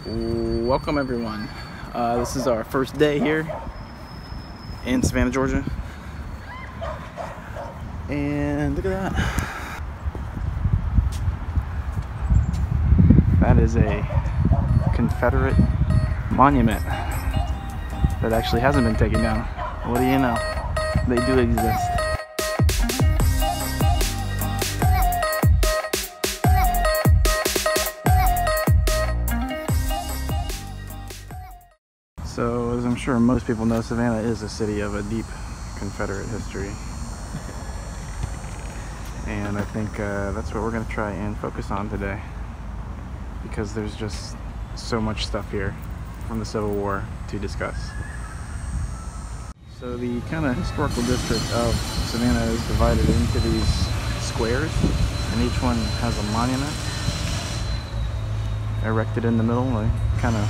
Welcome everyone. This is our first day here in Savannah, Georgia. And look at that. That is a Confederate monument that actually hasn't been taken down. What do you know? They do exist. So, as I'm sure most people know, Savannah is a city of a deep Confederate history. And I think that's what we're going to try and focus on today. Because there's just so much stuff here from the Civil War to discuss. So the kind of historical district of Savannah is divided into these squares. And each one has a monument erected in the middle. They kind of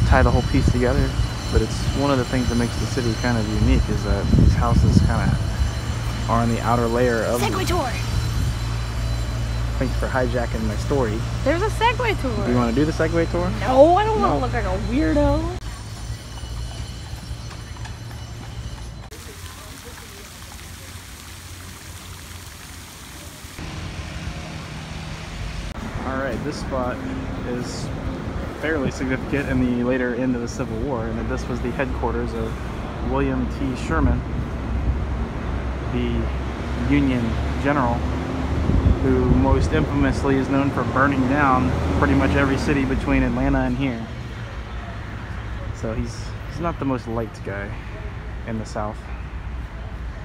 tie the whole piece together, but it's one of the things that makes the city kind of unique is that these houses kind of are on the outer layer of Segway Tour. Thanks for hijacking my story. There's a Segway Tour. Do you want to do the Segway Tour? No, I don't want to look like a weirdo. Alright, this spot is fairly significant in the later end of the Civil War, and that this was the headquarters of William T. Sherman, the Union general, who most infamously is known for burning down pretty much every city between Atlanta and here. So he's not the most liked guy in the South,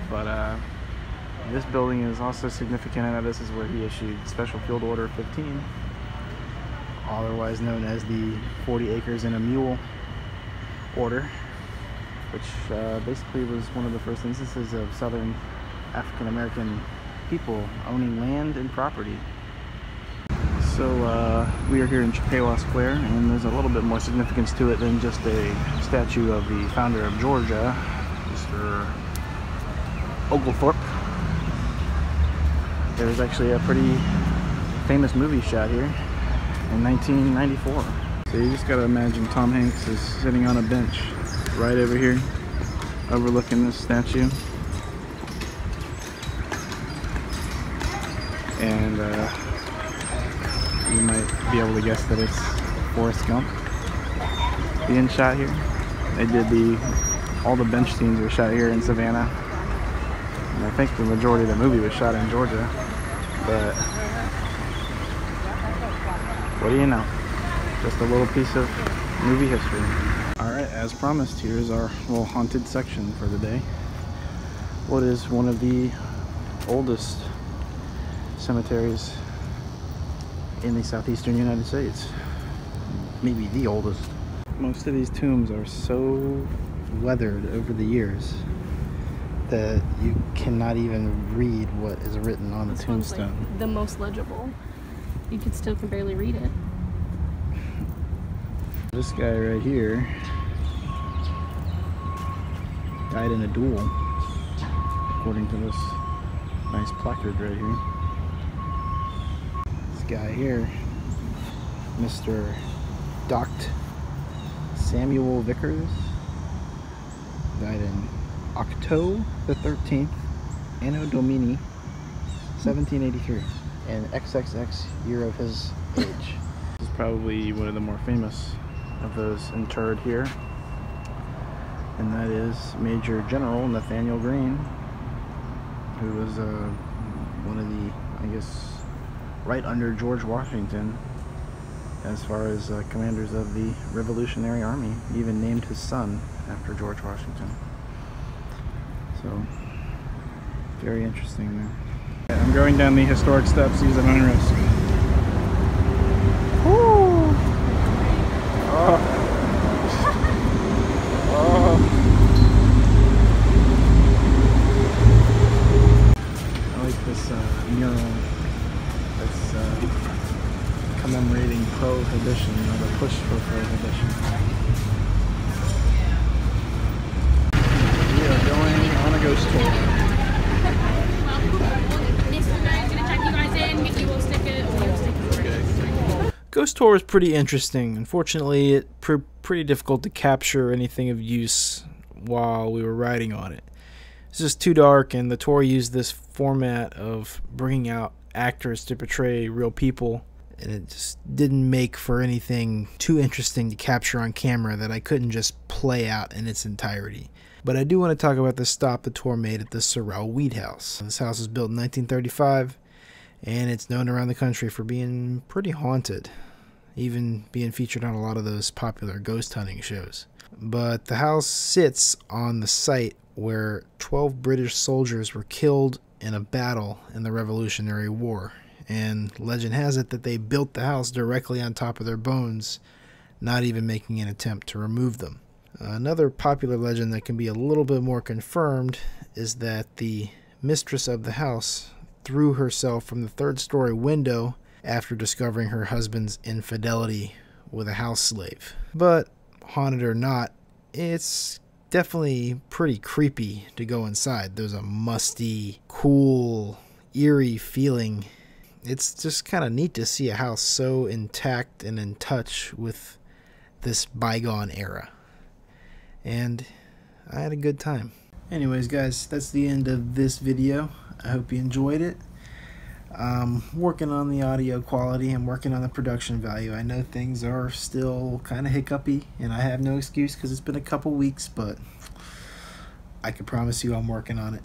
but this building is also significant in that this is where he issued Special Field Order 15. Otherwise known as the 40 acres and a mule order, which basically was one of the first instances of Southern African American people owning land and property. So we are here in Chippewa Square, and there's a little bit more significance to it than just a statue of the founder of Georgia, Mr. Oglethorpe. There's actually a pretty famous movie shot here in 1994. So you just gotta imagine Tom Hanks is sitting on a bench right over here overlooking this statue, and you might be able to guess that it's Forrest Gump being shot here. They did all the bench scenes were shot here in Savannah, and I think the majority of the movie was shot in Georgia, but what do you know? Just a little piece of movie history. Alright, as promised, here's our little haunted section for the day. What is one of the oldest cemeteries in the southeastern United States? Maybe the oldest. Most of these tombs are so weathered over the years that you cannot even read what is written on the tombstone. Like the most legible. You can still barely read it. This guy right here died in a duel, according to this nice placard right here. This guy here, Mr. Dr. Samuel Vickers, died in October the 13th, Anno Domini 1783, and XXX year of his age. This is probably one of the more famous of those interred here, and that is Major General Nathaniel Greene, who was one of the, I guess, right under George Washington as far as commanders of the Revolutionary Army. He even named his son after George Washington. So, very interesting there. I'm going down the historic steps using my own risk. Woo! Oh. Oh. I like this mural that's commemorating Prohibition, or the push for Prohibition. We are going on a ghost tour. Ghost Tour was pretty interesting. Unfortunately, it pretty difficult to capture anything of use while we were riding on it. It's just too dark, and the tour used this format of bringing out actors to portray real people, and it just didn't make for anything too interesting to capture on camera that I couldn't just play out in its entirety. But I do want to talk about the stop the tour made at the Sorrel-Weed house. This house was built in 1935, and it's known around the country for being pretty haunted, even being featured on a lot of those popular ghost hunting shows. But the house sits on the site where 12 British soldiers were killed in a battle in the Revolutionary War, and legend has it that they built the house directly on top of their bones, not even making an attempt to remove them. Another popular legend that can be a little bit more confirmed is that the mistress of the house threw herself from the third-story window after discovering her husband's infidelity with a house slave. But haunted or not, it's definitely pretty creepy to go inside. There's a musty, cool, eerie feeling. It's just kind of neat to see a house so intact and in touch with this bygone era. And I had a good time. Anyways, guys, that's the end of this video. I hope you enjoyed it. Working on the audio quality and working on the production value. I know things are still kind of hiccupy, and I have no excuse because it's been a couple weeks, but I can promise you I'm working on it.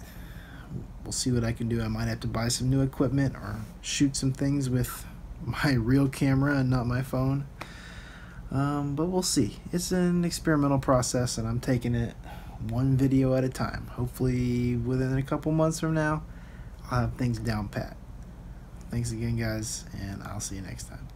We'll see what I can do. I might have to buy some new equipment or shoot some things with my real camera and not my phone. But we'll see. It's an experimental process, and I'm taking it one video at a time. Hopefully within a couple months from now, I'll have things down pat. Thanks again, guys, and I'll see you next time.